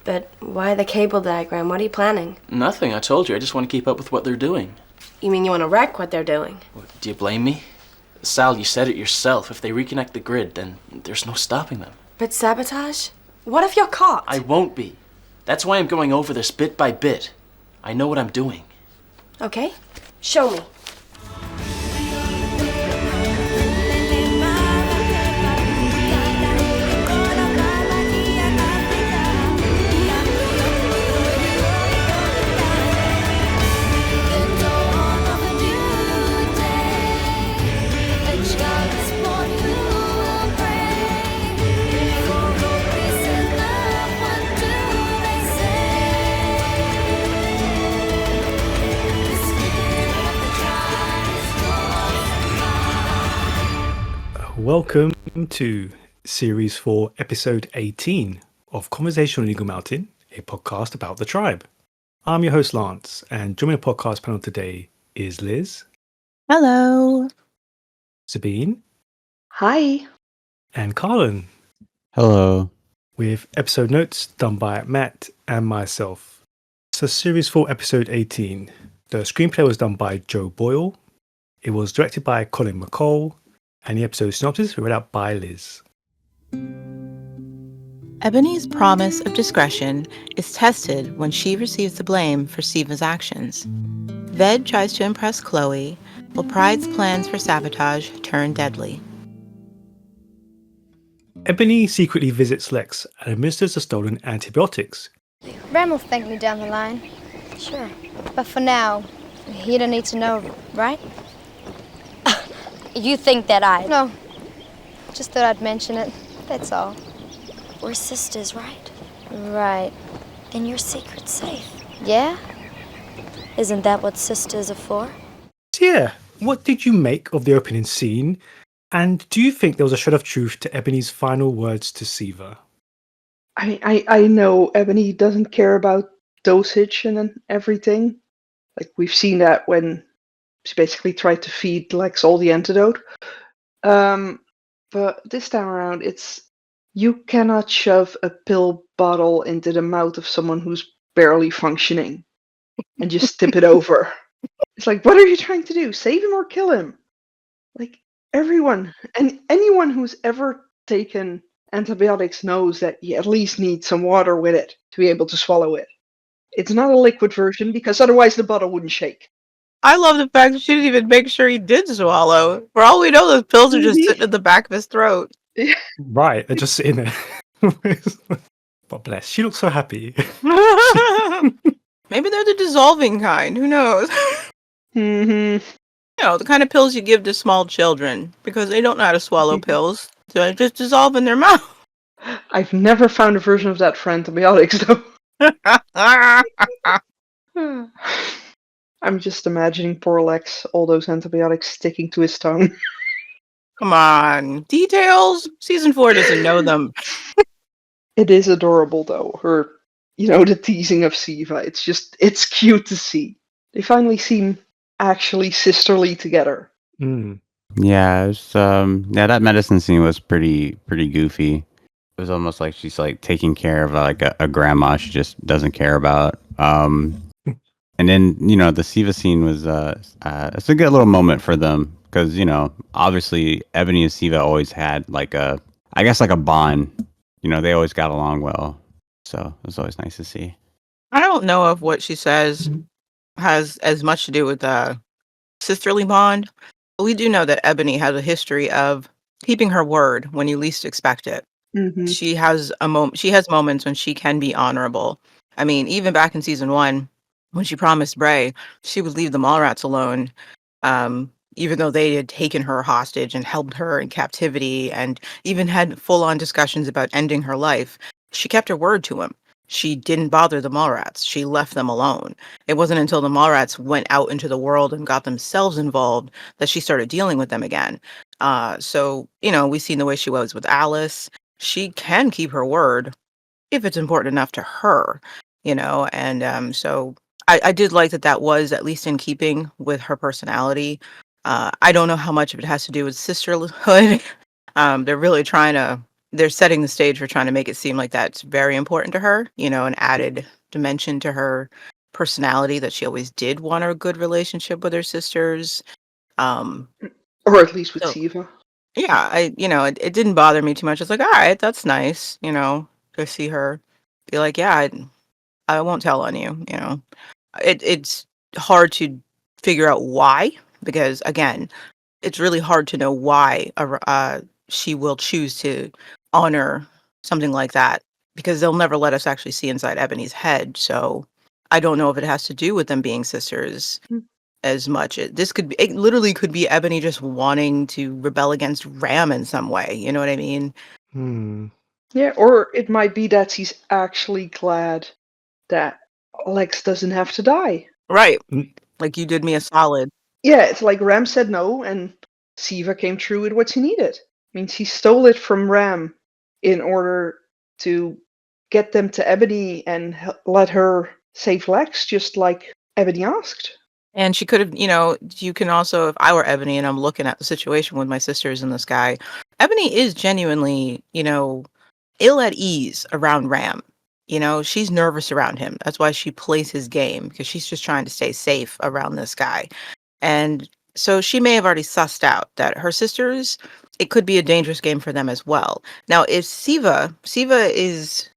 But why the cable diagram? What are you planning? Nothing, I told you. I just want to keep up with what they're doing. You mean you want to wreck what they're doing? Do you blame me? Sal, you said it yourself. If they reconnect the grid, then there's no stopping them. But sabotage? What if you're caught? I won't be. That's why I'm going over this bit by bit. I know what I'm doing. Okay, show me. Welcome to Series 4, Episode 18 of Conversation on Eagle Mountain, a podcast about the tribe. I'm your host, Lance, and joining the podcast panel today is Liz. Hello. Sabine. Hi. And Karlan. Hello. With episode notes done by Matt and myself. So Series 4, Episode 18. The screenplay was done by Joe Boyle. It was directed by Colin McCall. And the episode synopsis was read out by Liz. Ebony's promise of discretion is tested when she receives the blame for Siva's actions. Ved tries to impress Chloe, while Pride's plans for sabotage turn deadly. Ebony secretly visits Lex and administers the stolen antibiotics. Ren will thank me down the line. Sure. But for now, he don't need to know, right? You think that No. Just thought I'd mention it. That's all. We're sisters, right? Right. Then your secret's safe. Yeah? Isn't that what sisters are for? So yeah, what did you make of the opening scene? And do you think there was a shred of truth to Ebony's final words to Siva? I know Ebony doesn't care about dosage and everything. Like, we've seen that when she basically tried to feed Lex all the antidote. But this time around, you cannot shove a pill bottle into the mouth of someone who's barely functioning and just tip it over. It's like, what are you trying to do? Save him or kill him? Like, everyone and anyone who's ever taken antibiotics knows that you at least need some water with it to be able to swallow it. It's not a liquid version because otherwise the bottle wouldn't shake. I love the fact that she didn't even make sure he did swallow. For all we know, those pills are just sitting at the back of his throat. Right, they're just sitting there. But bless, she looks so happy. Maybe they're the dissolving kind. Who knows? Mm-hmm. You know, the kind of pills you give to small children because they don't know how to swallow pills. So they just dissolve in their mouth. I've never found a version of that for antibiotics, though. I'm just imagining poor Lex, all those antibiotics sticking to his tongue. Come on. Details? Season 4 doesn't know them. It is adorable, though. The teasing of Siva. It's cute to see. They finally seem actually sisterly together. Mm. Yeah, it was, that medicine scene was pretty goofy. It was almost like she's like taking care of like a grandma she just doesn't care about. And then, the Siva scene was it's a good little moment for them because, obviously Ebony and Siva always had like a bond. They always got along well. So it was always nice to see. I don't know if what she says has as much to do with the sisterly bond. But we do know that Ebony has a history of keeping her word when you least expect it. Mm-hmm. She has moments when she can be honorable. I mean, even back in season 1, when she promised Bray she would leave the Mallrats alone, even though they had taken her hostage and held her in captivity and even had full-on discussions about ending her life, she kept her word to him. She didn't bother the Mallrats. She left them alone. It wasn't until the Mallrats went out into the world and got themselves involved that she started dealing with them again. So, we've seen the way she was with Alice. She can keep her word if it's important enough to her, and so I did like that was at least in keeping with her personality. I don't know how much of it has to do with sisterhood. They're really trying to they're setting the stage for trying to make it seem like that's very important to her, an added dimension to her personality, that she always did want a good relationship with her sisters. Um, Or at least with so Siva. yeah, it didn't bother me too much. It's like, all right, that's nice, to see her be like, yeah, I won't tell on you, it's hard to figure out why, because again, it's really hard to know why she will choose to honor something like that, because they'll never let us actually see inside Ebony's head. So I don't know if it has to do with them being sisters Mm. as much. It literally could be Ebony just wanting to rebel against Ram in some way. You know what I mean? Hmm. Yeah, or it might be that he's actually glad that Lex doesn't have to die. Right. Mm. Like, you did me a solid. Yeah, it's like Ram said no, and Siva came through with what he needed. Means he stole it from Ram in order to get them to Ebony and let her save Lex, just like Ebony asked. And she could have, you can also, if I were Ebony and I'm looking at the situation with my sisters and this guy, Ebony is genuinely, ill at ease around Ram. She's nervous around him. That's why she plays his game, because she's just trying to stay safe around this guy. And so she may have already sussed out that her sisters, it could be a dangerous game for them as well. Now, if Siva is,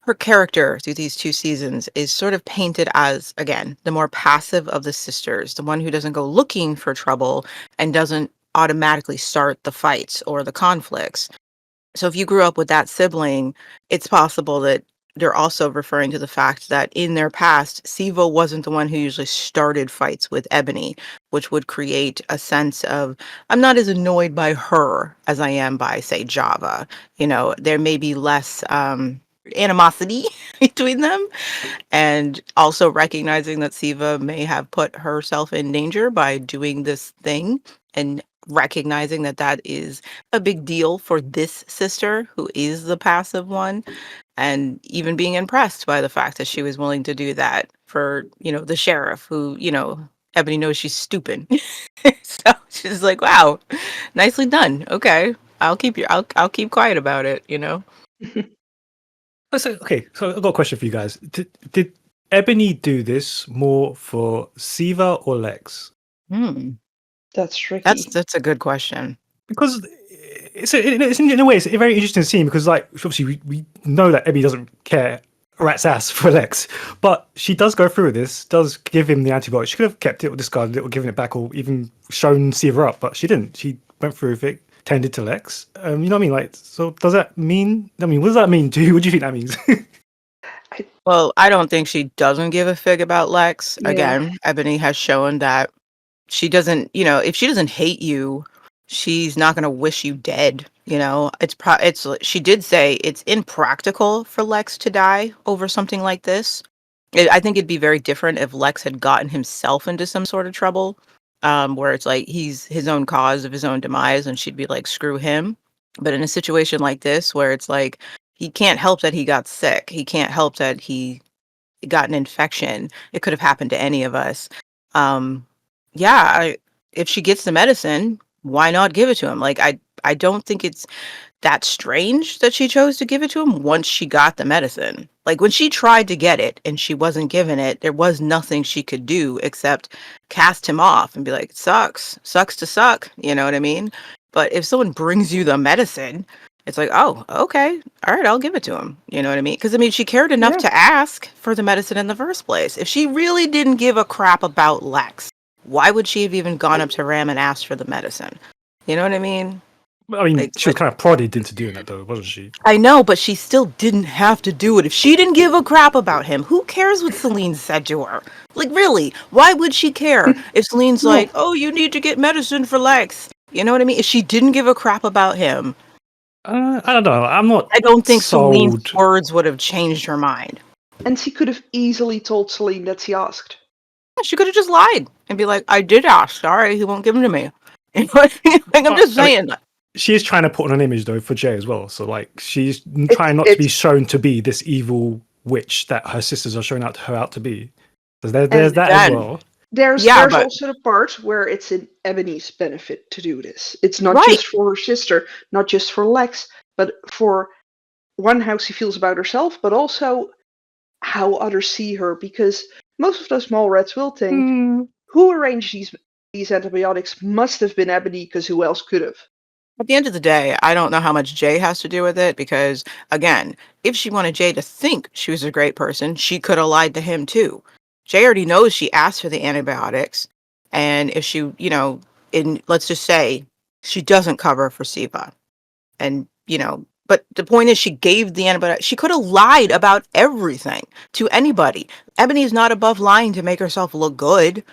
her character through these 2 seasons is sort of painted as, again, the more passive of the sisters, the one who doesn't go looking for trouble and doesn't automatically start the fights or the conflicts. So if you grew up with that sibling, it's possible that they're also referring to the fact that in their past, Siva wasn't the one who usually started fights with Ebony, which would create a sense of, I'm not as annoyed by her as I am by, say, Java. There may be less animosity between them, and also recognizing that Siva may have put herself in danger by doing this thing, and recognizing that that is a big deal for this sister who is the passive one, and even being impressed by the fact that she was willing to do that for, the sheriff who, Ebony knows she's stupid. So she's like, wow, nicely done. Okay. I'll keep quiet about it. So I've got a question for you guys. Did Ebony do this more for Siva or Lex? Hmm. That's tricky. That's a good question. Because in a way, it's a very interesting scene because, like, obviously we know that Ebony doesn't care a rat's ass for Lex, but she does go through with this, does give him the antibiotic. She could have kept it or discarded it or given it back or even shown Siva up, but she didn't. She went through with it, tended to Lex. You know what I mean? Like, so does that mean? I mean, what does that mean to you? What do you think that means? Well, I don't think she doesn't give a fig about Lex. Yeah. Again, Ebony has shown that she doesn't, if she doesn't hate you, she's not going to wish you dead. She did say it's impractical for Lex to die over something like this. I think it'd be very different if Lex had gotten himself into some sort of trouble, where it's like he's his own cause of his own demise, and she'd be like, screw him. But in a situation like this, where it's like he can't help that he got sick, he can't help that he got an infection. It could have happened to any of us. Yeah, if she gets the medicine, why not give it to him? Like, I don't think it's that strange that she chose to give it to him once she got the medicine. Like, when she tried to get it and she wasn't given it, there was nothing she could do except cast him off and be like, sucks to suck. You know what I mean? But if someone brings you the medicine, it's like, oh, okay, all right, I'll give it to him. You know what I mean? Because, I mean, she cared enough Yeah. to ask for the medicine in the first place. If she really didn't give a crap about Lex, why would she have even gone up to Ram and asked for the medicine? You know what I mean? I mean, Like, she was kind of prodded into doing that, though, wasn't she? I know, but she still didn't have to do it. If she didn't give a crap about him, who cares what Salene said to her? Like, really, why would she care if Selene's No. like, oh, you need to get medicine for Lex? You know what I mean? If she didn't give a crap about him, I don't know. I'm not. I don't think Selene's sold. words would have changed her mind. And she could have easily told Salene that she asked. She could have just lied and be like, I did ask. Sorry, he won't give them to me. You know what I mean? Like, I'm just I mean, saying. she is trying to put on an image though for Jay as well. So like she's trying not to be shown to be this evil witch that her sisters are showing her out to be. So there's that as well. There's but also the part where it's in Ebony's benefit to do this. It's not Right. just for her sister, not just for Lex, but for one, how she feels about herself, but also how others see her, because most of those mole rats will think, who arranged these antibiotics must have been Ebony, because who else could have? At the end of the day, I don't know how much Jay has to do with it because, again, if she wanted Jay to think she was a great person, she could have lied to him too. Jay already knows she asked for the antibiotics. And if she, let's just say she doesn't cover for Siva. And, but the point is she gave the antibiotic. She could have lied about everything to anybody. Ebony is not above lying to make herself look good.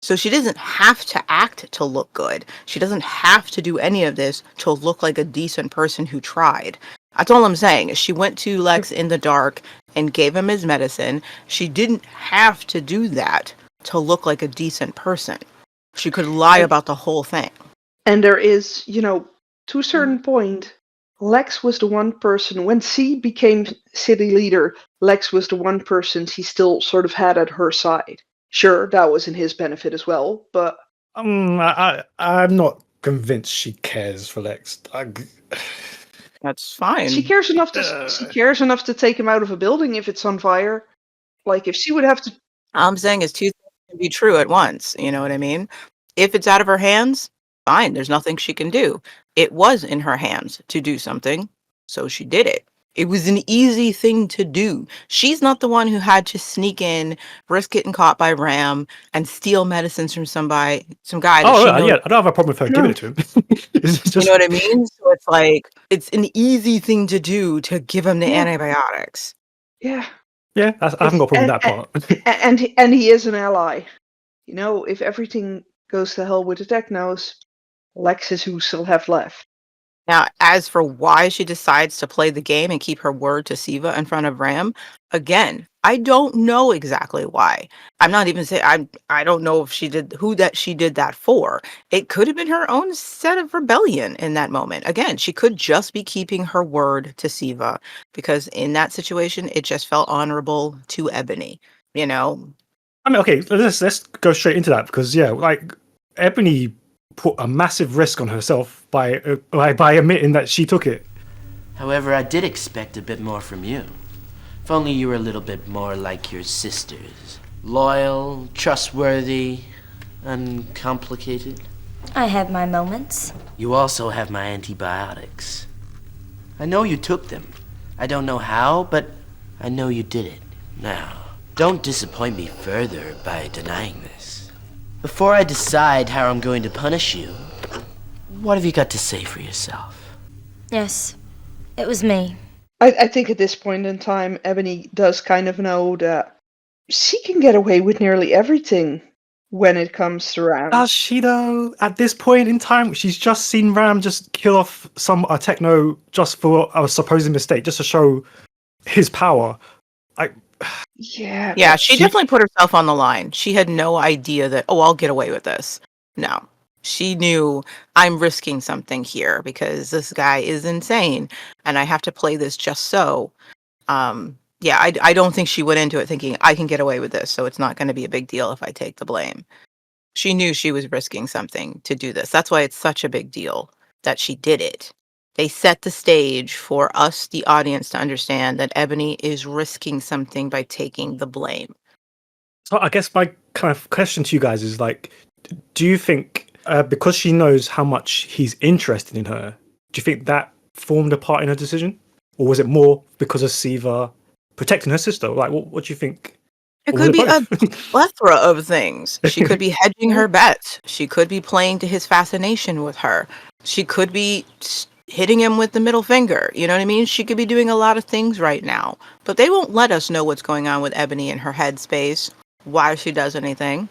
So she doesn't have to act to look good. She doesn't have to do any of this to look like a decent person who tried. That's all I'm saying. She went to Lex in the dark and gave him his medicine. She didn't have to do that to look like a decent person. She could lie about the whole thing. And there is, to a certain point, Lex was the one person, when she became city leader, Lex was the one person she still sort of had at her side. Sure, that was in his benefit as well, but I'm not convinced she cares for Lex. That's fine. she cares enough to take him out of a building if it's on fire. Like, if she would have to. All I'm saying is two things can be true at once. You know what I mean? If it's out of her hands, fine. There's nothing she can do. It was in her hands to do something, so she did it. It was an easy thing to do. She's not the one who had to sneak in, risk getting caught by Ram, and steal medicines from some guy that she knows. Yeah, I don't have a problem with her giving it to him. It's just... You know what I mean? So it's like, it's an easy thing to do to give him the antibiotics. Yeah. Yeah, I haven't got a problem with that part. And he is an ally. If everything goes to hell with the technos, Lex is who still have left. Now, as for why she decides to play the game and keep her word to Siva in front of Ram, again, I don't know exactly why. I'm not even saying I don't know if she did that for. It could have been her own set of rebellion in that moment. Again, she could just be keeping her word to Siva because in that situation, it just felt honorable to Ebony. I mean, okay, let's go straight into that because Ebony put a massive risk on herself by admitting that she took it. However, I did expect a bit more from you. If only you were a little bit more like your sisters. Loyal, trustworthy, uncomplicated. I have my moments. You also have my antibiotics. I know you took them. I don't know how, but I know you did it. Now, don't disappoint me further by denying this. Before I decide how I'm going to punish you, what have you got to say for yourself? Yes, it was me. I think at this point in time, Ebony does kind of know that she can get away with nearly everything when it comes to Ram. Does she though? At this point in time, she's just seen Ram just kill off some techno just for a supposed mistake, just to show his power. Yeah, she definitely put herself on the line. She had no idea that, I'll get away with this. No. She knew I'm risking something here because this guy is insane and I have to play this just so. I don't think she went into it thinking I can get away with this, so it's not going to be a big deal if I take the blame. She knew she was risking something to do this. That's why it's such a big deal that she did it. They set the stage for us, the audience, to understand that Ebony is risking something by taking the blame. So I guess my kind of question to you guys is do you think because she knows how much he's interested in her, do you think that formed a part in her decision? Or was it more because of Siva protecting her sister? What do you think? It could be a plethora of things. She could be hedging her bets. She could be playing to his fascination with her. She could be hitting him with the middle finger. You know what I mean? She could be doing a lot of things right now. But they won't let us know what's going on with Ebony in her headspace, why she does anything.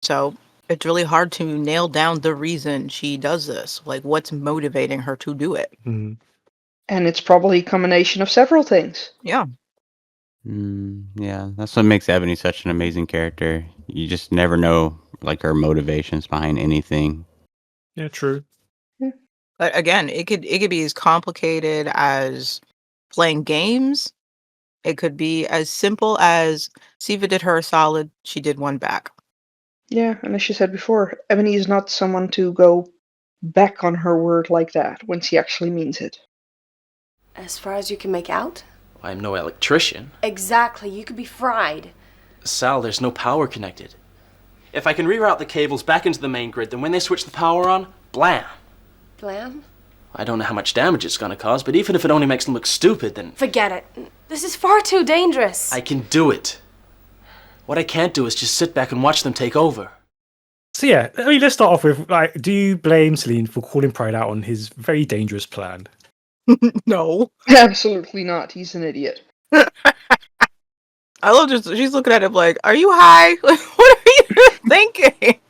So it's really hard to nail down the reason she does this. What's motivating her to do it. Mm-hmm. And it's probably a combination of several things. Yeah. Yeah, that's what makes Ebony such an amazing character. You just never know her motivations behind anything. Yeah, true. But again, it could be as complicated as playing games. It could be as simple as Siva did her a solid, she did one back. Yeah, and as you said before, Ebony is not someone to go back on her word like that when she actually means it. As far as you can make out? I'm no electrician. Exactly, you could be fried. Sal, there's no power connected. If I can reroute the cables back into the main grid, then when they switch the power on, blam. Blam? I don't know how much damage it's gonna cause, but even if it only makes them look stupid, then... Forget it. This is far too dangerous. I can do it. What I can't do is just sit back and watch them take over. So yeah, I mean, let's start off with, like, do you blame Salene for calling Pride out on his very dangerous plan? No. Absolutely not. He's an idiot. I love just she's looking at him like, "Are you high? What are you thinking?"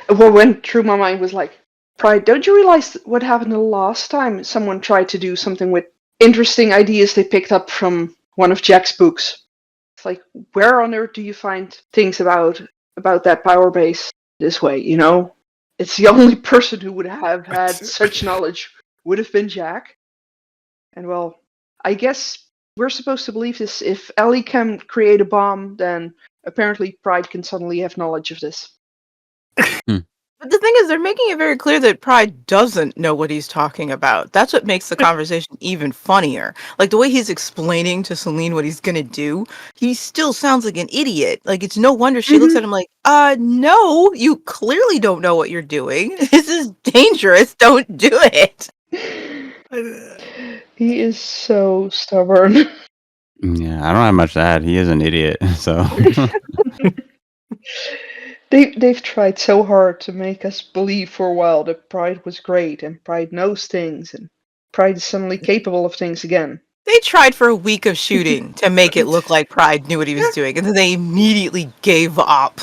What went through my mind was like, Pride, don't you realize what happened the last time someone tried to do something with interesting ideas they picked up from one of Jack's books? It's like, where on earth do you find things about that power base this way, you know? It's the only person who would have had such knowledge would have been Jack. And well, I guess we're supposed to believe this. If Ellie can create a bomb, then apparently Pride can suddenly have knowledge of this. But the thing is, they're making it very clear that Pride doesn't know what he's talking about. That's what makes the conversation even funnier. Like, the way he's explaining to Salene what he's gonna do, he still sounds like an idiot. Like, it's no wonder she looks at him like, no, you clearly don't know what you're doing. This is dangerous. Don't do it. He is so stubborn. Yeah, I don't have much to add. He is an idiot, so. They've tried so hard to make us believe for a while that Pride was great and Pride knows things and Pride is suddenly capable of things again. They tried for a week of shooting to make it look like Pride knew what he was doing, and then they immediately gave up.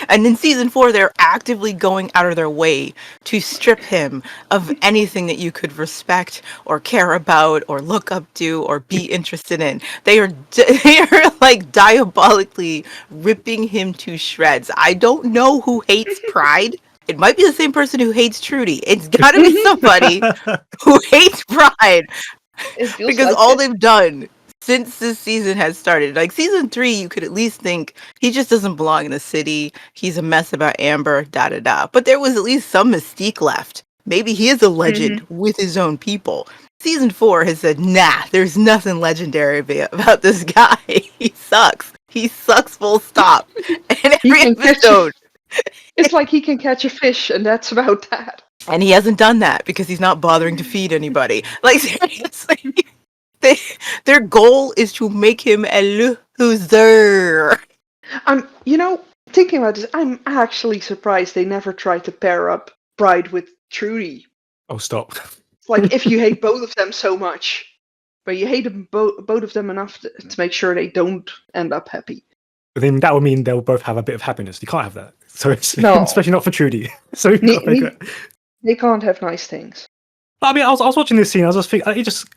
And in season 4, they're actively going out of their way to strip him of anything that you could respect or care about or look up to or be interested in. They are like diabolically ripping him to shreds. I don't know who hates Pride. It might be the same person who hates Trudy. It's got to be somebody who hates Pride. Because like all it. they've done since this season has started, like season 3, you could at least think he just doesn't belong in the city. He's a mess about Amber, da-da-da. But there was at least some mystique left. Maybe he is a legend with his own people. Season 4 has said, nah, there's nothing legendary about this guy. He sucks. He sucks full stop. And every episode... It's like he can catch a fish, and that's about that. And he hasn't done that because he's not bothering to feed anybody. Like, seriously. Their goal is to make him a loser. Thinking about this, I'm actually surprised they never tried to pair up Pride with Trudy. Oh, stop. Like, if you hate both of them so much, but you hate them both of them enough to make sure they don't end up happy. But then that would mean they'll both have a bit of happiness. You can't have that. So it's, No. especially not for Trudy. So They can't have nice things. I mean, I was watching this scene. I was just thinking,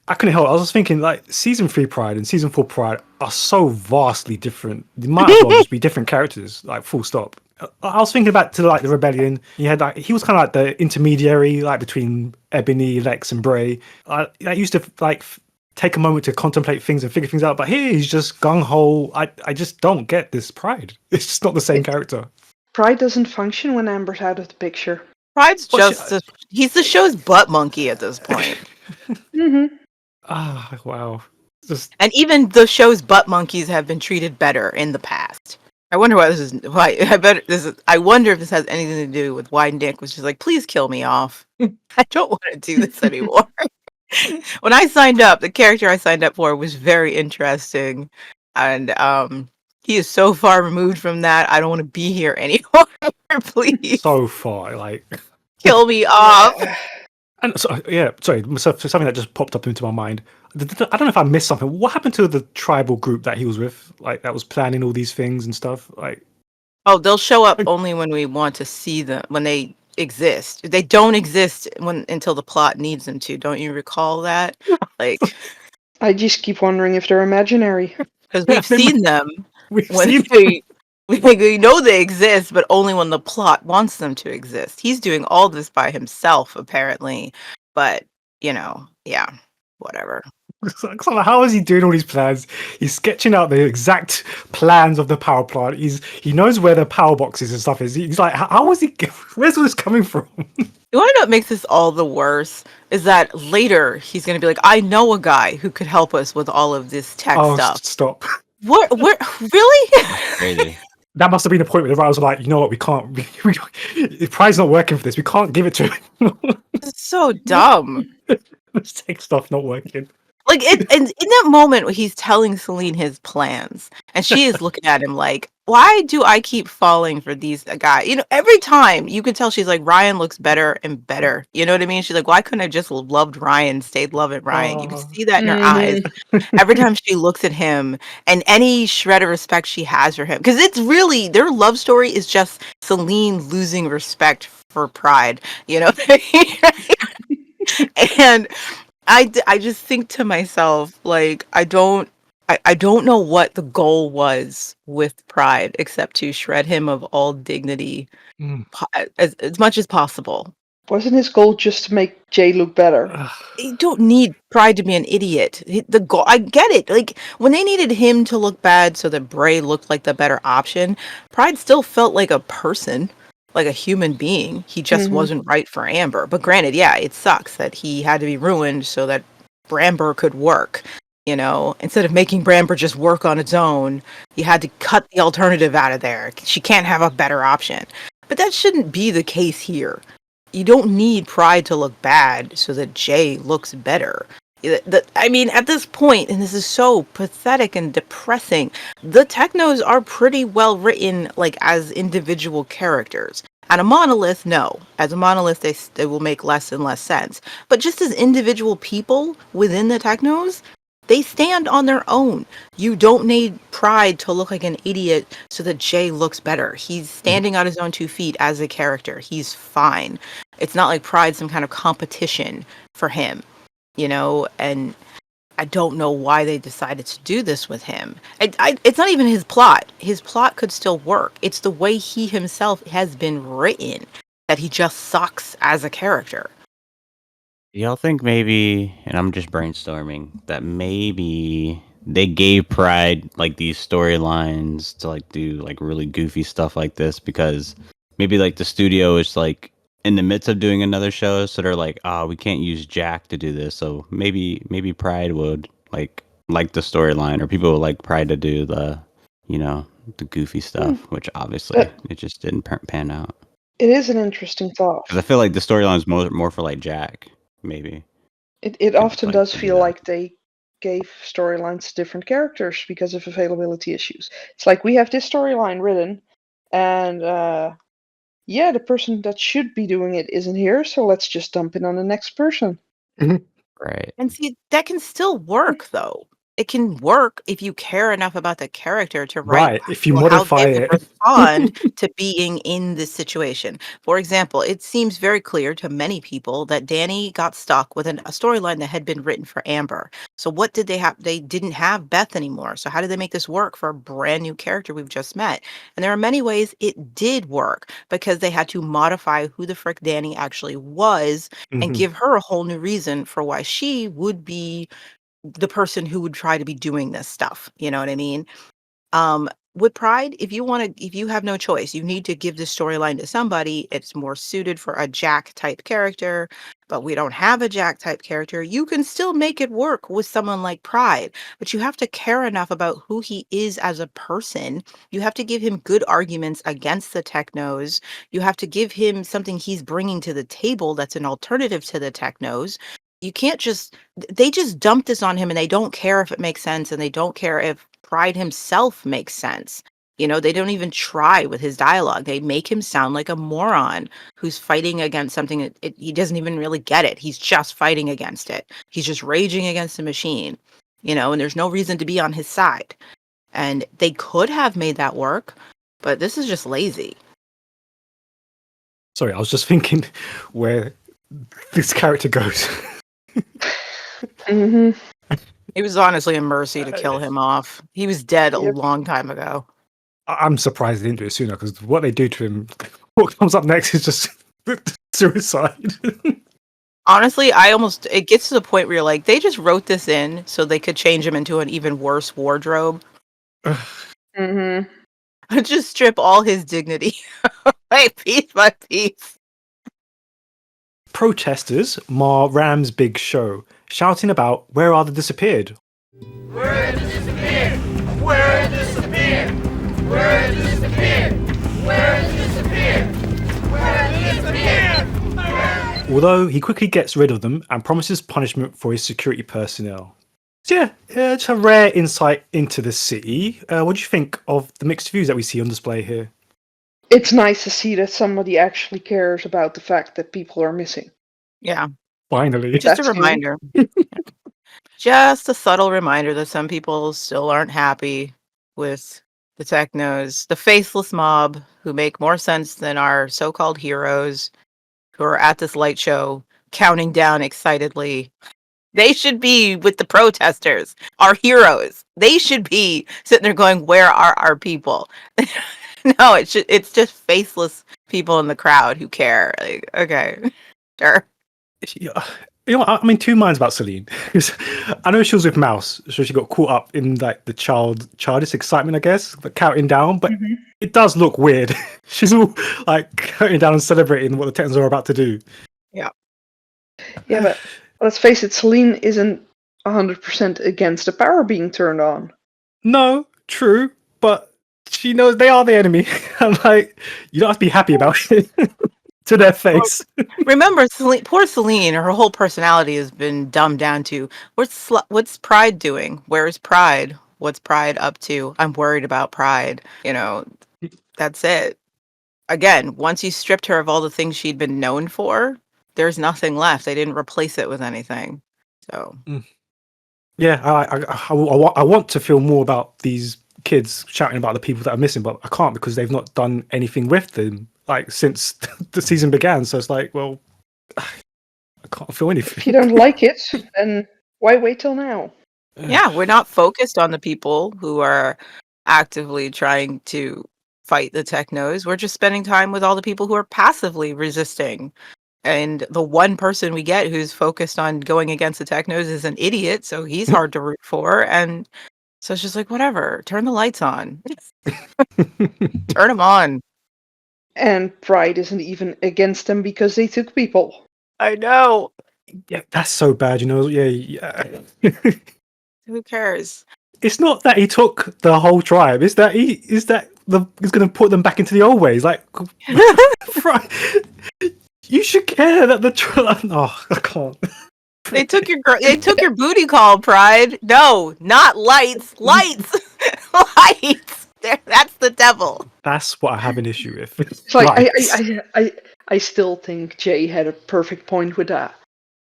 I couldn't help. I was just thinking, like, season 3 Pride and season 4 Pride are so vastly different. They might as well just be different characters, like, full stop. I was thinking back to, like, the rebellion. He was kind of like the intermediary, like, between Ebony, Lex, and Bray. I used to, like, take a moment to contemplate things and figure things out. But here he's just gung ho. I just don't get this Pride. It's just not the same character. Pride doesn't function when Amber's out of the picture. Pride's he's the show's butt monkey at this point. Wow. And even the show's butt monkeys have been treated better in the past. I wonder why I wonder if this has anything to do with why Nick was just like, please kill me off. I don't want to do this anymore. When I signed up, the character I signed up for was very interesting. And he is so far removed from that. I don't want to be here anymore. Please. So far, like, kill me off. And so, sorry. So something that just popped up into my mind. I don't know if I missed something. What happened to the tribal group that he was with? Like, that was planning all these things and stuff. Like, oh, they'll show up only when we want to see them. When they exist, they don't exist until the plot needs them to. Don't you recall that? Like, I just keep wondering if they're imaginary. Because we've seen them. We know they exist, but only when the plot wants them to exist. He's doing all this by himself, apparently. But, whatever. So how is he doing all these plans? He's sketching out the exact plans of the power plant. He knows where the power boxes and stuff is. He's like, how is he? Where's all this coming from? You want to know what makes this all the worse? Is that later he's going to be like, I know a guy who could help us with all of this tech Oh, stuff. stop. What? Really? Crazy. That must have been the point where the writers were like, you know what, we can't. If Pride's not working for this, we can't give it to him. It's so dumb. This tech stuff not working. Like and in that moment where he's telling Salene his plans, and she is looking at him like, why do I keep falling for these guys? Every time you can tell she's like, Ryan looks better and better. You know what I mean? She's like, why couldn't I just loved Ryan, stayed loving Ryan? You can see that in her eyes. Every time she looks at him and any shred of respect she has for him. Because it's really, their love story is just Salene losing respect for Pride. You know what I mean? And I just think to myself, like, I don't know what the goal was with Pride except to shred him of all dignity as much as possible. Wasn't his goal just to make Jay look better? You don't need Pride to be an idiot. The goal, I get it. Like, when they needed him to look bad so that Bray looked like the better option, Pride still felt like a person, like a human being. He just wasn't right for Amber. But granted, yeah, it sucks that he had to be ruined so that Bramber could work. Instead of making Bramber just work on its own, you had to cut the alternative out of there. She can't have a better option. But that shouldn't be the case here. You don't need Pride to look bad so that Jay looks better. I mean, at this point, and this is so pathetic and depressing, the Technos are pretty well written, like, as individual characters. And a monolith, no. As a monolith, they will make less and less sense. But just as individual people within the Technos, they stand on their own. You don't need Pride to look like an idiot so that Jay looks better. He's standing on his own 2 feet as a character. He's fine. It's not like Pride's some kind of competition for him, and I don't know why they decided to do this with him. It's not even his plot. His plot could still work. It's the way he himself has been written that he just sucks as a character. Y'all think maybe, and I'm just brainstorming, that maybe they gave Pride like these storylines to like do like really goofy stuff like this because maybe like the studio is like in the midst of doing another show, so they're like, we can't use Jack to do this, so maybe Pride would like the storyline, or people would like Pride to do the the goofy stuff, which obviously it just didn't pan out. It is an interesting thought. Because I feel like the storyline is more for like Jack. Maybe. It often does feel like they gave storylines to different characters because of availability issues. It's like, we have this storyline written, and the person that should be doing it isn't here, so let's just dump it on the next person. Right. And see, that can still work, though. It can work if you care enough about the character to write If you how modify they would it. respond to being in this situation. For example, it seems very clear to many people that Danny got stuck with a storyline that had been written for Amber. So what did they have? They didn't have Beth anymore. So how did they make this work for a brand new character we've just met? And there are many ways it did work because they had to modify who the frick Danny actually was and give her a whole new reason for why she would be the person who would try to be doing this stuff. You know what I mean? With Pride, if you have no choice, you need to give this storyline to somebody. It's more suited for a Jack type character, but we don't have a Jack type character. You can still make it work with someone like Pride, but you have to care enough about who he is as a person. You have to give him good arguments against the Technos. You have to give him something he's bringing to the table that's an alternative to the Technos. You can't they just dump this on him and they don't care if it makes sense, and they don't care if Pride himself makes sense. They don't even try with his dialogue. They make him sound like a moron who's fighting against something that he doesn't even really get it. He's just fighting against it. He's just raging against the machine, and there's no reason to be on his side. And they could have made that work, but this is just lazy. Sorry, I was just thinking where this character goes. It was honestly a mercy to kill him off. He was dead a long time ago. I'm surprised they didn't do it sooner, because what they do to him, what comes up next is just suicide. Honestly, it gets to the point where you're like, they just wrote this in so they could change him into an even worse wardrobe. Just strip all his dignity. Right, piece by piece. protesters mar Ram's big show, shouting about where are the disappeared. Although he quickly gets rid of them and promises punishment for his security personnel. So yeah, it's a rare insight into the city. What do you think of the mixed views that we see on display here? It's nice to see that somebody actually cares about the fact that people are missing. Yeah. Finally. Just a That's new. reminder. Just a subtle reminder that some people still aren't happy with the technos, the faceless mob who make more sense than our so-called heroes who are at this light show counting down excitedly. They should be with the protesters, our heroes. They should be sitting there going, "Where are our people?" No, it's just faceless people in the crowd who care. Like, okay, sure. Yeah. You know, I'm in two minds about Salene. 'Cause I know she was with Mouse, so she got caught up in like the childish excitement, I guess, but counting down. But it does look weird. She's all like counting down and celebrating what the Titans are about to do. Yeah. Yeah, but let's face it, Salene isn't 100% against the power being turned on. No, true, but she knows they are the enemy. I'm like, you don't have to be happy about it to their face. Remember, poor Salene, her whole personality has been dumbed down to what's Pride doing? Where's Pride? What's Pride up to? I'm worried about Pride. You know, that's it. Again, once you stripped her of all the things she'd been known for, there's nothing left. They didn't replace it with anything. So, Yeah, I want to feel more about these kids shouting about the people that are missing, but I can't because they've not done anything with them like since the season began. So it's like, well, I can't feel anything. If you don't like it, then why wait till now? yeah, we're not focused on the people who are actively trying to fight the technos. We're just spending time with all the people who are passively resisting. And the one person we get who's focused on going against the technos is an idiot, so he's hard to root for. And so it's just like, whatever, turn the lights on. Turn them on. And Pride isn't even against them because they took people. I know. Yeah, that's so bad, you know. Yeah. Who cares? It's not that he took the whole tribe. It's that he's going to put them back into the old ways. Like, you should care that the tribe. Oh, I can't. They took your booty call, Pride. No, not lights. Lights. Lights. That's the devil. That's what I have an issue with. It's like Lights. I still think Jay had a perfect point with that.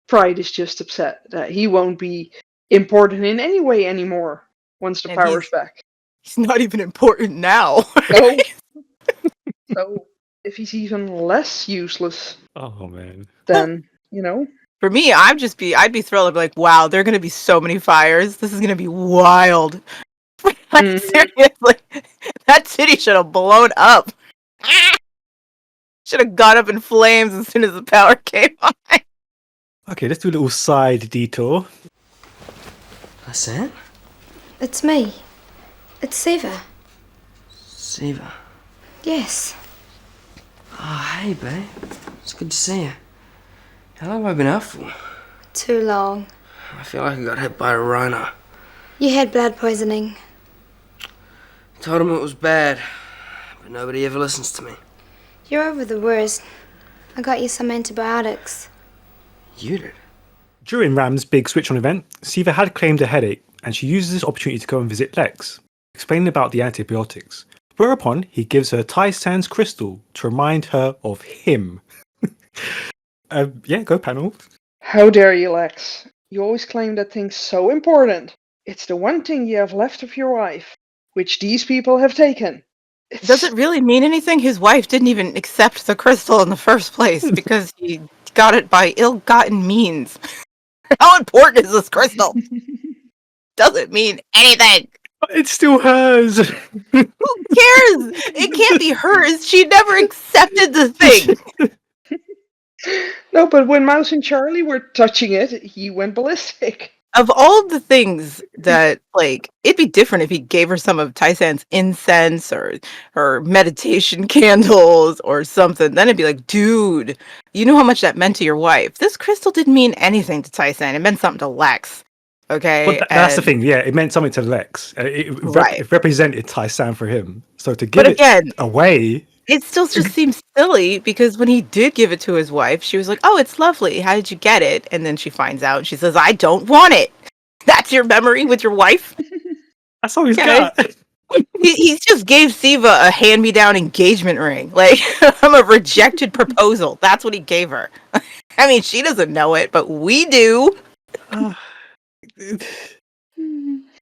Pride is just upset that he won't be important in any way anymore once the And power's back. He's not even important now. No. So if he's even less useless, Oh man. then you know. For me, I'd be thrilled. I'd be like, wow, there are going to be so many fires. This is going to be wild. Like, seriously, that city should have blown up. Should have gone up in flames as soon as the power came on. Okay, let's do a little side detour. That's it? It's me. It's Siva. Siva. Yes. Oh, hey, babe. It's good to see you. How long have I been out for? Too long. I feel like I got hit by a rhino. You had blood poisoning. Told him it was bad, but nobody ever listens to me. You're over the worst. I got you some antibiotics. You did? During Ram's big switch on event, Siva had claimed a headache, and she uses this opportunity to go and visit Lex, explaining about the antibiotics. Whereupon, he gives her Tai-San's crystal to remind her of him. Yeah, go panel. How dare you, Lex? You always claim that thing's so important. It's the one thing you have left of your wife, which these people have taken. Does it really mean anything? His wife didn't even accept the crystal in the first place because he got it by ill-gotten means. How important is this crystal? Doesn't mean anything. It's still hers. Who cares? It can't be hers. She never accepted the thing. No, but when Mouse and Charlie were touching it, he went ballistic. Of all the things that, like, it'd be different if he gave her some of Tai-San's incense or her meditation candles or something. Then it'd be like, dude, you know how much that meant to your wife. This crystal didn't mean anything to Tai-San. It meant something to Lex. Okay. That's the And thing. Yeah, it meant something to Lex. right. It represented Tai-San for him. So to But give it again, away, it still just seems silly because when he did give it to his wife, she was like, "Oh, it's lovely. How did you get it?" And then she finds out and she says, "I don't want it." That's your memory with your wife? that's all he's Okay. got. He just gave Siva a hand-me-down engagement ring. Like, from a rejected proposal. That's what he gave her. I mean, she doesn't know it, but we do.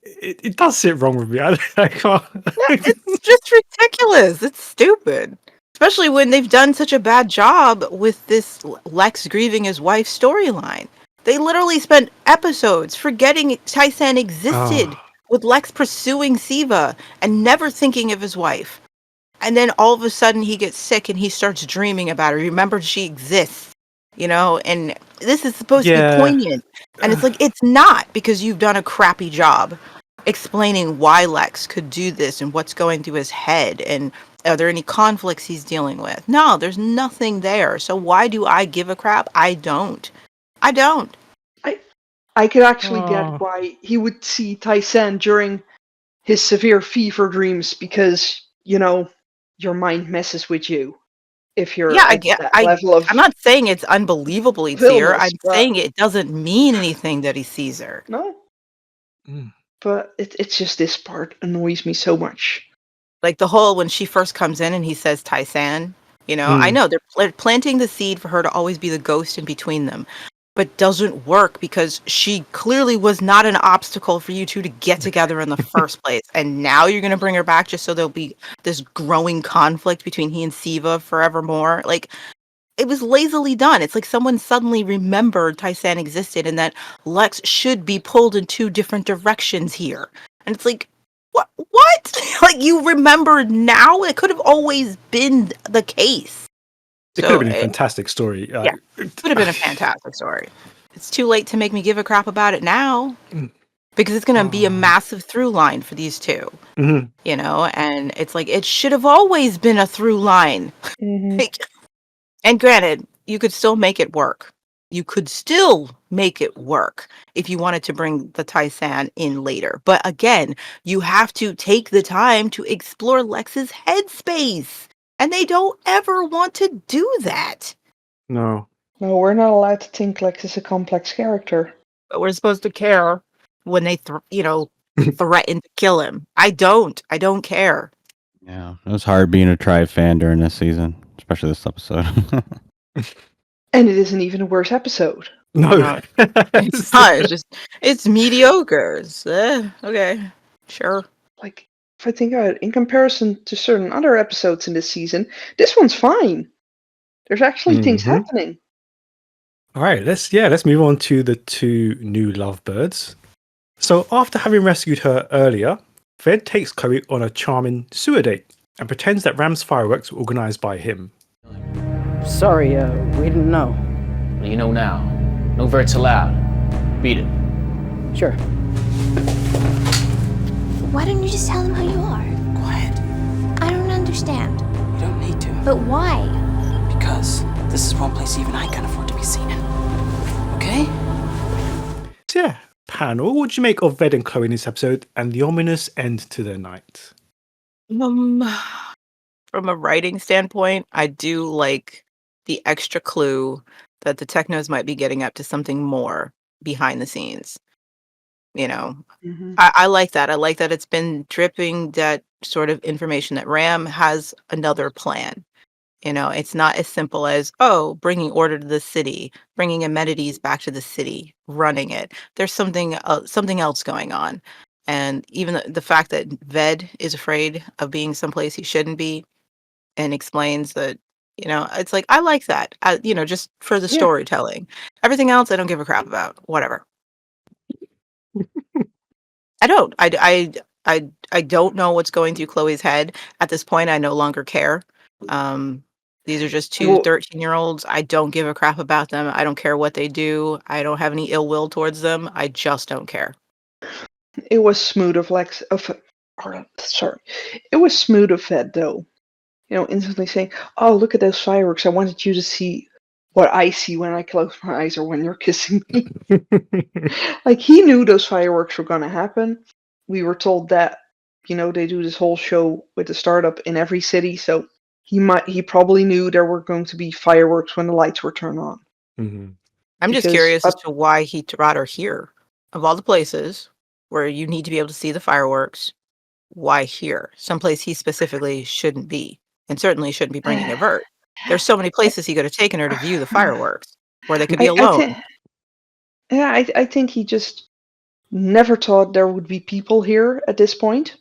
It does sit wrong with me. I can't. It's just ridiculous. It's stupid. Especially when they've done such a bad job with this Lex grieving his wife storyline. They literally spent episodes forgetting Tai-San existed, with Lex pursuing Siva and never thinking of his wife. And then all of a sudden he gets sick and he starts dreaming about her. He remembers she exists, and this is supposed to be poignant. And it's like, it's not, because you've done a crappy job explaining why Lex could do this and what's going through his head and are there any conflicts he's dealing with. No, there's nothing there. So why do I give a crap? I don't. I could actually get why he would see Tai-San during his severe fever dreams because, your mind messes with you if you're Yeah, at that level of I'm not saying it's unbelievable he sees her. illness, I'm but saying it doesn't mean anything that he sees her. no. But it's just this part annoys me so much. Like the whole when she first comes in and he says Tai-San, I know they're planting the seed for her to always be the ghost in between them, but doesn't work because she clearly was not an obstacle for you two to get together in the first place. And now you're going to bring her back just so there'll be this growing conflict between he and Siva forevermore. Like, it was lazily done. It's like someone suddenly remembered Tai-San existed and that Lex should be pulled in two different directions here. And it's like, what? Like, you remembered now? It could have always been the case. It could have been a fantastic story. Yeah, it would have been a fantastic story. It's too late to make me give a crap about it now. Because it's going to be a massive through line for these two. And it's like, it should have always been a through line. And granted, you could still make it work. You could still make it work if you wanted to bring the Tai-San in later. But again, you have to take the time to explore Lex's headspace. And they don't ever want to do that. No, we're not allowed to think Lex is a complex character. But we're supposed to care when they, threaten to kill him. I don't care. Yeah, it was hard being a Tribe fan during this season, especially this episode. And it isn't even a worse episode. no, It's not. It's mediocre. Okay, sure. Like, if I think about it, in comparison to certain other episodes in this season, this one's fine. There's actually things happening. All right, let's move on to the two new lovebirds. So after having rescued her earlier, Ved takes Chloe on a charming sewer date and pretends that Ram's fireworks were organized by him. Sorry, we didn't know. Well, you know now. No verts allowed. Beat it. Sure. Why don't you just tell them who you are? Quiet. I don't understand. You don't need to. But why? Because this is one place even I can afford to be seen in. Okay? So yeah, panel, what do you make of Ved and Chloe in this episode and the ominous end to their night? From a writing standpoint, I do like the extra clue that the Technos might be getting up to something more behind the scenes. I like that. I like that it's been dripping that sort of information that Ram has another plan. It's not as simple as, bringing order to the city, bringing amenities back to the city, running it. There's something else going on. And even the fact that Ved is afraid of being someplace he shouldn't be and explains that, it's like, I like that, just for the storytelling. Everything else, I don't give a crap about. Whatever. I don't. I don't know what's going through Chloe's head. At this point, I no longer care. These are just two Well, 13-year-olds. I don't give a crap about them. I don't care what they do. I don't have any ill will towards them. I just don't care. it was smooth sorry. It was smooth of Ved though. Instantly saying, "Oh, look at those fireworks. I wanted you to see what I see when I close my eyes or when you're kissing me." Like he knew those fireworks were gonna happen. We were told that, they do this whole show with the startup in every city, so he probably knew there were going to be fireworks when the lights were turned on. Mhm. I'm just Because curious as to why he brought her here. Of all the places where you need to be able to see the fireworks, why here? Someplace he specifically shouldn't be, and certainly shouldn't be bringing a vert. There's so many places he could have taken her to view the fireworks, where they could be I think, alone. yeah, I think he just never thought there would be people here at this point,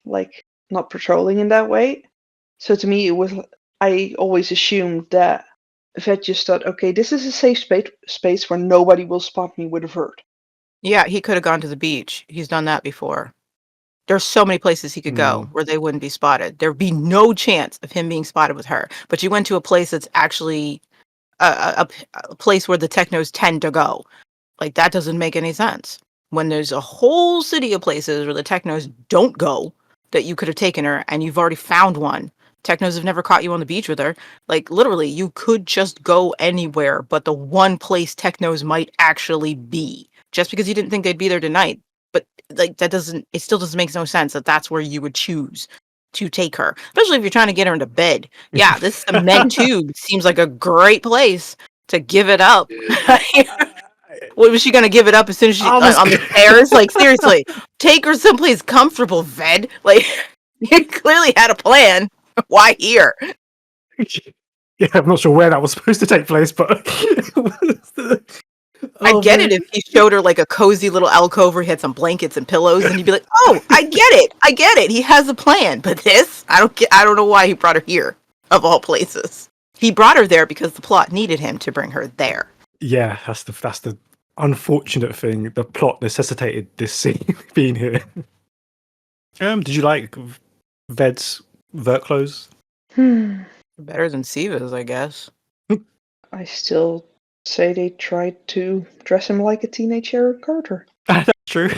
like not patrolling in that way. So to me, I always assumed that Vet just thought, okay, this is a safe space where nobody will spot me with a vert. Yeah, he could have gone to the beach. He's done that before. There's so many places he could go where they wouldn't be spotted. There'd be no chance of him being spotted with her. But you went to a place that's actually a place where the technos tend to go. Like, that doesn't make any sense. When there's a whole city of places where the technos don't go, that you could have taken her, and you've already found one. Technos have never caught you on the beach with her. Like, literally, you could just go anywhere but the one place technos might actually be. Just because you didn't think they'd be there tonight. But, like, it still doesn't make no sense that that's where you would choose to take her. Especially if you're trying to get her into bed. Yeah, this cement tube seems like a great place to give it up. What was she gonna give it up as soon as she on the stairs? Like, seriously, take her someplace comfortable, Ved. Like, you clearly had a plan. Why here? Yeah, I'm not sure where that was supposed to take place, but I get it if he showed her like a cozy little alcove where he had some blankets and pillows, and you'd be like, "Oh, I get it. He has a plan." But this, I don't know why he brought her here, of all places. He brought her there because the plot needed him to bring her there. Yeah, that's the unfortunate thing. The plot necessitated this scene being here. Did you like Ved's vert clothes? Better than Siva's, I guess. I still say they tried to dress him like a teenage Eric Carter. That's true.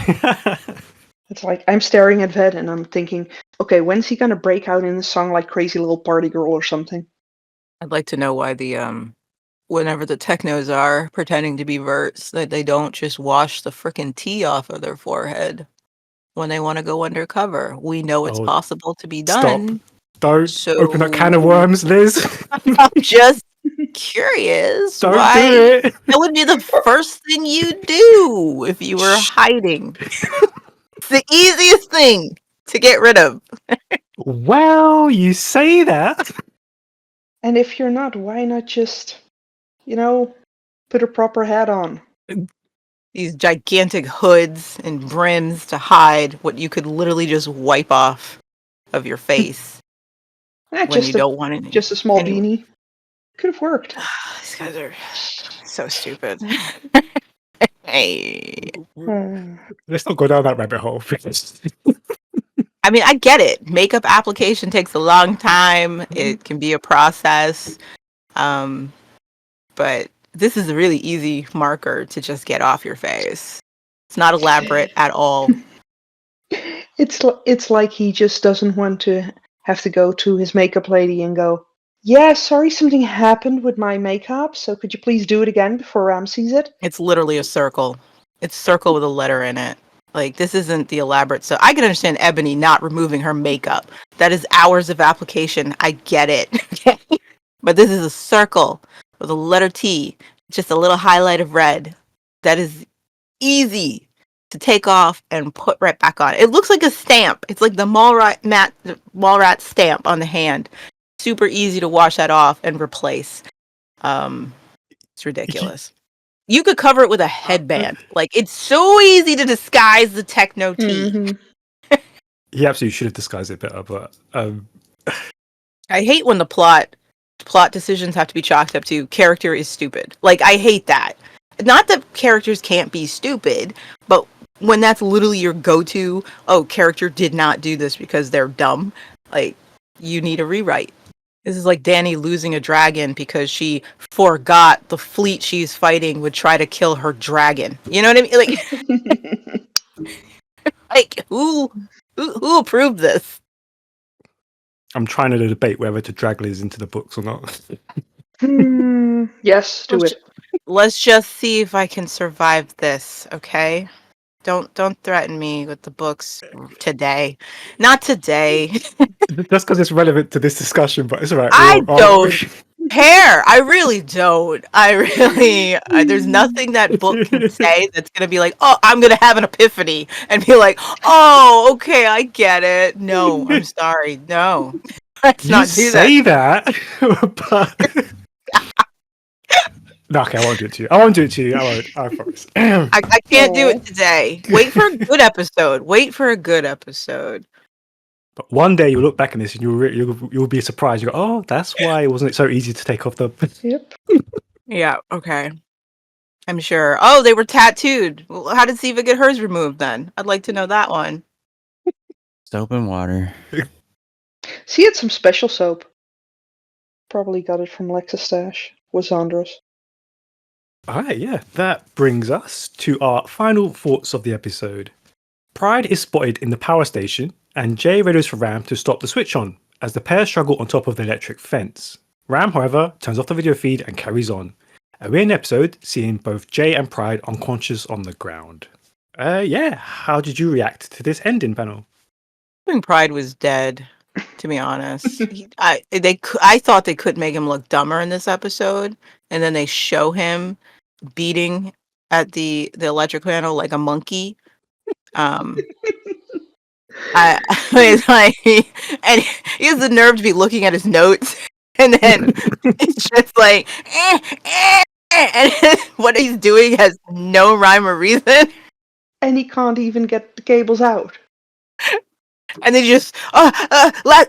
It's like I'm staring at Ved and I'm thinking, okay, when's he gonna break out in a song like Crazy Little Party Girl or something? I'd like to know why whenever the technos are pretending to be verts, that they don't just wash the frickin' tea off of their forehead when they want to go undercover. We know it's possible to be done. Don't open that can of worms, Liz. I'm just curious. Don't why do it. That would be the first thing you do if you were hiding. It's the easiest thing to get rid of. Well, you say that. And if you're not, why not just, put a proper hat on? These gigantic hoods and brims to hide what you could literally just wipe off of your face when you don't want it. Just a small beanie. Could have worked. These guys are so stupid. Hey. Let's not go down that rabbit hole. I mean, I get it. Makeup application takes a long time. It can be a process. But this is a really easy marker to just get off your face. It's not elaborate at all. It's like he just doesn't want to have to go to his makeup lady and go, "Yeah, sorry, something happened with my makeup, so could you please do it again before Ram sees it?" It's literally a circle. It's circle with a letter in it. Like, this isn't the elaborate stuff. I can understand Ebony not removing her makeup. That is hours of application. I get it. But this is a circle with a letter T, just a little highlight of red. That is easy to take off and put right back on. It looks like a stamp. It's like the Mallrat stamp on the hand. Super easy to wash that off and replace. It's ridiculous. You could cover it with a headband. Like, it's so easy to disguise the techno tea. Mm-hmm. He absolutely should have disguised it better, but I hate when the plot decisions have to be chalked up to character is stupid. Like, I hate that. Not that characters can't be stupid, but when that's literally your go-to, character did not do this because they're dumb. Like, you need a rewrite. This is like Dany losing a dragon because she forgot the fleet she's fighting would try to kill her dragon. You know what I mean? Like who approved this? I'm trying to debate whether to drag Liz into the books or not. Yes, do it. Let's just see if I can survive this, okay? Don't threaten me with the books today. Not today. That's because it's relevant to this discussion, but it's alright. I don't care. I really don't. There's nothing that book can say that's gonna be like, oh, I'm gonna have an epiphany and be like, oh, okay, I get it. No, I'm sorry. No. Let's You not do say that, but no, okay, I won't do it to you. I won't do it to you. I won't. I promise. I can't do it today. Wait for a good episode. Wait for a good episode. But one day you'll look back on this and you'll be surprised. You go, oh, that's why it wasn't so easy to take off the. Yep. Yeah. Okay. I'm sure. Oh, they were tattooed. Well, how did Siva get hers removed then? I'd like to know that one. Soap and water. She had some special soap. Probably got it from Lexa's stash. Was Andros. Alright, yeah. That brings us to our final thoughts of the episode. Pride is spotted in the power station, and Jay radios for Ram to stop the switch on, as the pair struggle on top of the electric fence. Ram, however, turns off the video feed and carries on. And we're in the episode seeing both Jay and Pride unconscious on the ground. Yeah, how did you react to this ending panel? I think Pride was dead, to be honest. I thought they could make him look dumber in this episode, and then they show him beating at the electric panel like a monkey. It's like, and he has the nerve to be looking at his notes, and then it's just like, and what he's doing has no rhyme or reason. And he can't even get the cables out. And then just,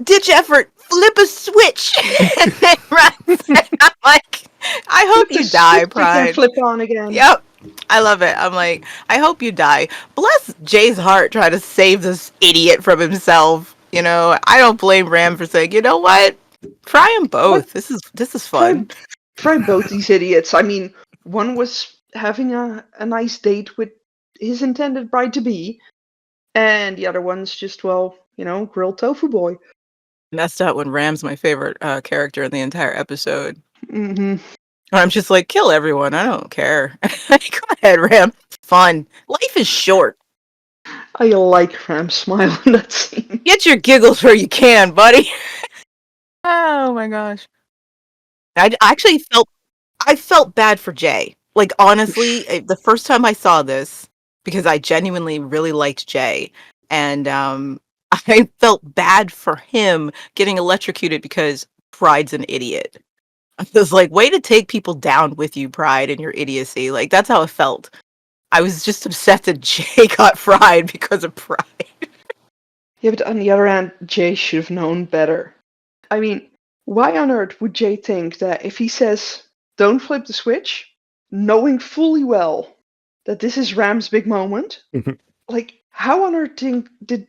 ditch effort, flip a switch, and then runs. I'm like, I hope you die, Pride. Flip on again. Yep. I love it. I'm like, I hope you die. Bless Jay's heart trying to save this idiot from himself. You know, I don't blame Ram for saying, you know what? Try them both. This is fun. Try both these idiots. I mean, one was having a nice date with his intended bride-to-be, and the other one's just, well, you know, grilled tofu boy. Messed up when Ram's my favorite character in the entire episode. Mm-hmm. I'm just like, kill everyone. I don't care. Go ahead, Ram. It's fun. Life is short. I like Ram's smile in that scene. Get your giggles where you can, buddy. Oh my gosh. I felt bad for Jay. Like, honestly, the first time I saw this, because I genuinely really liked Jay, and I felt bad for him getting electrocuted because Pride's an idiot. I was like, way to take people down with you, Pride, and your idiocy. Like, that's how it felt. I was just upset that Jay got fried because of Pride. Yeah, but on the other hand, Jay should have known better. I mean, why on earth would Jay think that if he says, don't flip the switch, knowing fully well that this is Ram's big moment, like, how on earth did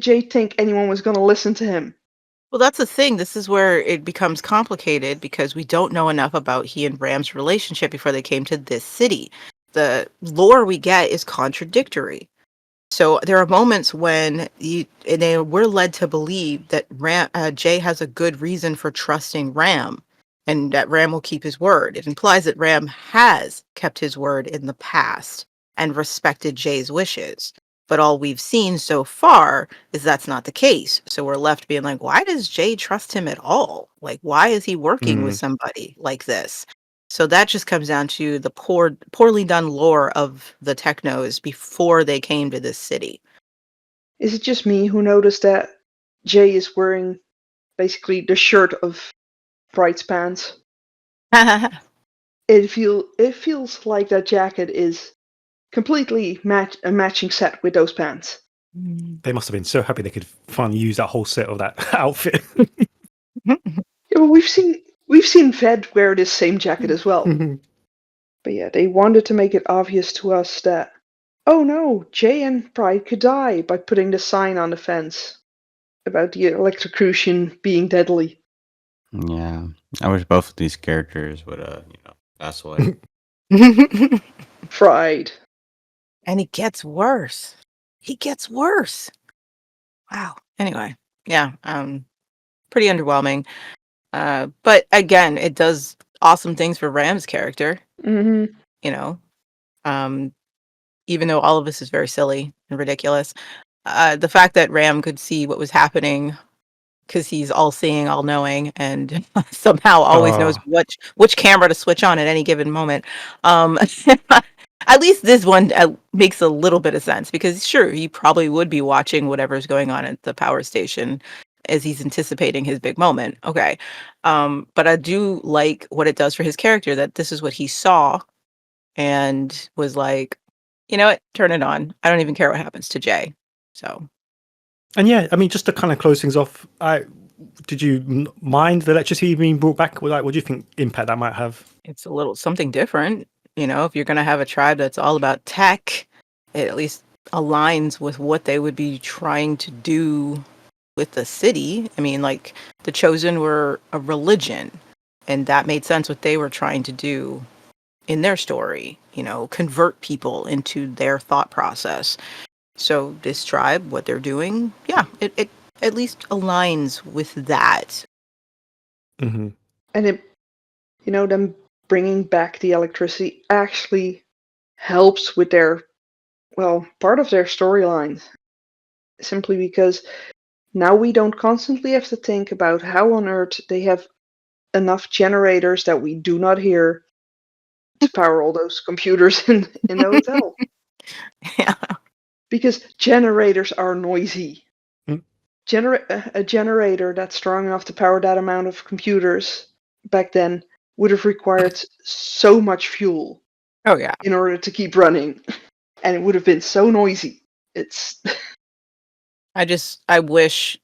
Jay think anyone was going to listen to him? Well, that's the thing. This is where it becomes complicated because we don't know enough about he and Ram's relationship before they came to this city. The lore we get is contradictory. So there are moments when we're led to believe that Jay has a good reason for trusting Ram and that Ram will keep his word. It implies that Ram has kept his word in the past and respected Jay's wishes. But all we've seen so far is that's not the case. So we're left being like, why does Jay trust him at all? Like, why is he working with somebody like this? So that just comes down to the poorly done lore of the Technos before they came to this city. Is it just me who noticed that Jay is wearing basically the shirt of Bride's pants? It feels like that jacket is completely a matching set with those pants. They must have been so happy they could finally use that whole set of that outfit. Yeah, well, we've seen Ved wear this same jacket as well. But yeah, they wanted to make it obvious to us that, oh no, Jay and Pride could die by putting the sign on the fence about the electrocution being deadly. Yeah, I wish both of these characters would, pass away. Fried. And he gets worse. He gets worse. Wow. Anyway, yeah, pretty underwhelming. But again, it does awesome things for Ram's character, Hmm. you know. Um, even though all of this is very silly and ridiculous, the fact that Ram could see what was happening because he's all-seeing, all-knowing, and somehow always knows Oh, which camera to switch on at any given moment. Um, at least this one makes a little bit of sense because sure, he probably would be watching whatever's going on at the power station as he's anticipating his big moment. Okay. But I do like what it does for his character that this is what he saw and was like, you know what, turn it on. I don't even care what happens to Jay. So and yeah, I mean, just to kind of close things off, did you mind the electricity being brought back? Like, what do you think impact that might have? it's a little something different. You know, if you're going to have a tribe that's all about tech, it at least aligns with what they would be trying to do with the city. I mean, like the Chosen were a religion, and that made sense what they were trying to do in their story, you know, convert people into their thought process. So this tribe, what they're doing, yeah, it at least aligns with that. Hmm. And them bringing back the electricity actually helps with part of their storyline. Simply because now we don't constantly have to think about how on earth they have enough generators that we do not hear to power all those computers in the hotel. Yeah. Because generators are noisy. Mm. A generator that's strong enough to power that amount of computers back then would have required so much fuel Oh yeah. in order to keep running, and it would have been so noisy. It's I wish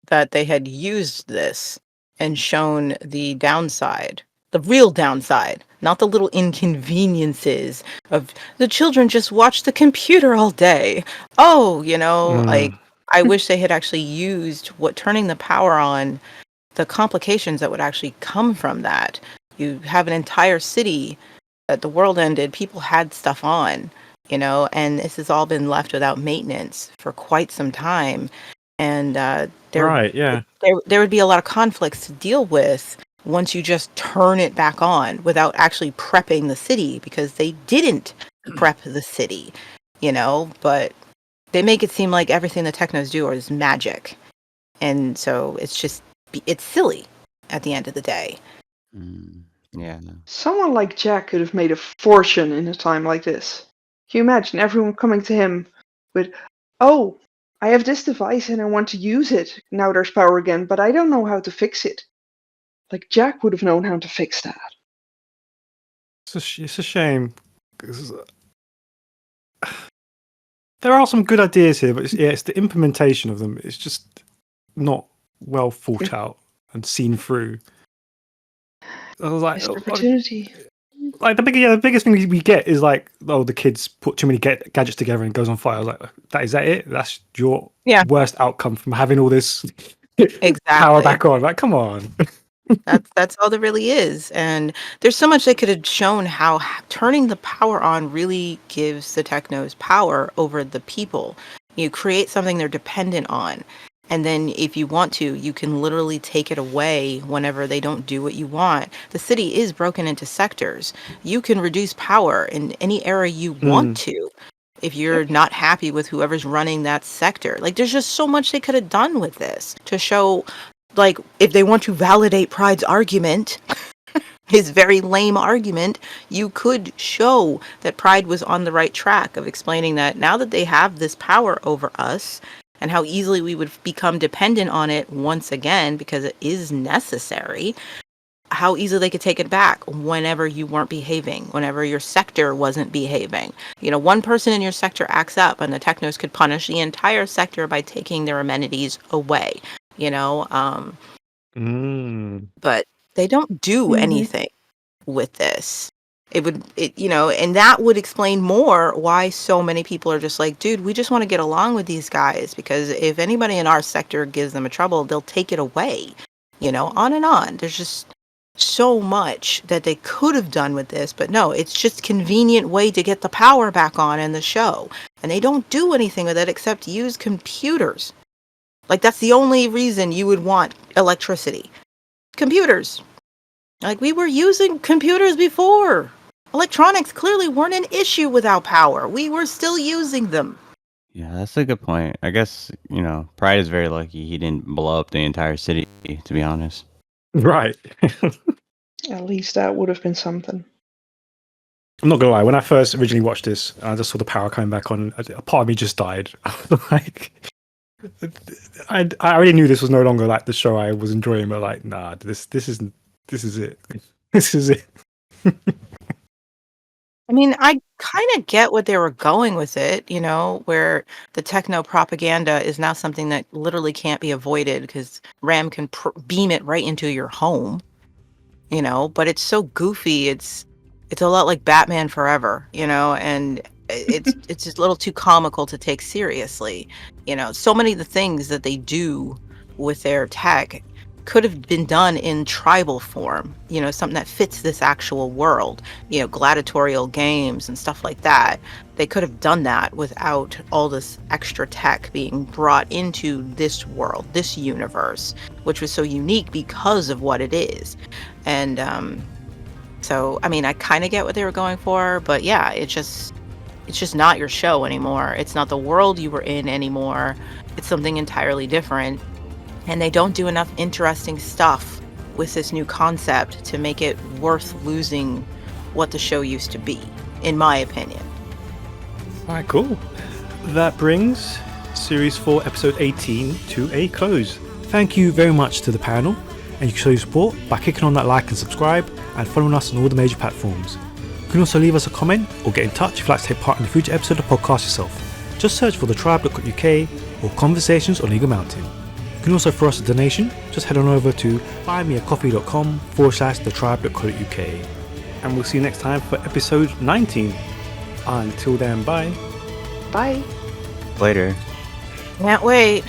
that they had used this and shown the downside, the real downside, not the little inconveniences of the children just watch the computer all day. Oh, like Mm. I wish they had actually used what turning the power on, the complications that would actually come from that. You have an entire city that the world ended, people had stuff on, and this has all been left without maintenance for quite some time. And Right, yeah. there would be a lot of conflicts to deal with once you just turn it back on without actually prepping the city because they didn't prep the city, but they make it seem like everything the technos do is magic. And so it's silly at the end of the day. Yeah. someone like Jack could have made a fortune in a time like this. Can you imagine everyone coming to him with, "Oh, I have this device and I want to use it. Now there's power again, but I don't know how to fix it." Like Jack would have known how to fix that. It's a shame. 'Cause, there are some good ideas here, but it's the implementation of them. It's just not well thought out and seen through. I was like, Missed opportunity. like the biggest thing we get is like, oh, the kids put too many gadgets together and it goes on fire. I was like, is that it? That's your worst outcome from having all this power back on? Like, come on. That's all there really is. And there's so much they could have shown how turning the power on really gives the technos power over the people. You create something they're dependent on. And then if you want to, you can literally take it away whenever they don't do what you want. The city is broken into sectors. You can reduce power in any area you want to if you're not happy with whoever's running that sector. Like, there's just so much they could have done with this to show, like, if they want to validate Pride's argument, his very lame argument, you could show that Pride was on the right track of explaining that now that they have this power over us and how easily we would become dependent on it once again because it is necessary, how easily they could take it back whenever you weren't behaving, whenever your sector wasn't behaving. One person in your sector acts up and the technos could punish the entire sector by taking their amenities away, but they don't do anything with this. And that would explain more why so many people are just like, dude, we just want to get along with these guys because if anybody in our sector gives them a trouble, they'll take it away. On and on. There's just so much that they could have done with this, but no, it's just convenient way to get the power back on in the show. And they don't do anything with it except use computers. Like, that's the only reason you would want electricity. Computers. Like, we were using computers before. Electronics clearly weren't an issue without power. We were still using them. Yeah, that's a good point. I guess, Pride is very lucky he didn't blow up the entire city, to be honest. Right. At least that would have been something. I'm not gonna lie, when I first originally watched this, I just saw the power coming back on. A part of me just died. I was like, I already knew this was no longer like the show I was enjoying, but like, nah, this is it. This is it. I mean, I kind of get what they were going with it, where the techno propaganda is now something that literally can't be avoided because Ram can beam it right into your home, but it's so goofy. It's a lot like Batman Forever, and it's just a little too comical to take seriously. So many of the things that they do with their tech could have been done in tribal form, something that fits this actual world, gladiatorial games and stuff like that. They could have done that without all this extra tech being brought into this world, this universe, which was so unique because of what it is. And so, I mean, I kind of get what they were going for, but yeah, it's just not your show anymore. It's not the world you were in anymore. It's something entirely different. And they don't do enough interesting stuff with this new concept to make it worth losing what the show used to be, in my opinion. All right, cool. That brings Series 4, Episode 18 to a close. Thank you very much to the panel, and you can show your support by clicking on that like and subscribe and following us on all the major platforms. You can also leave us a comment or get in touch if you'd like to take part in a future episode of the podcast yourself. Just search for thetribe.co.uk or Conversations on Eagle Mountain. You can also throw us a donation. Just head on over to buymeacoffee.com/thetribe.co.uk. And we'll see you next time for episode 19. Until then, bye. Bye. Later. Can't wait.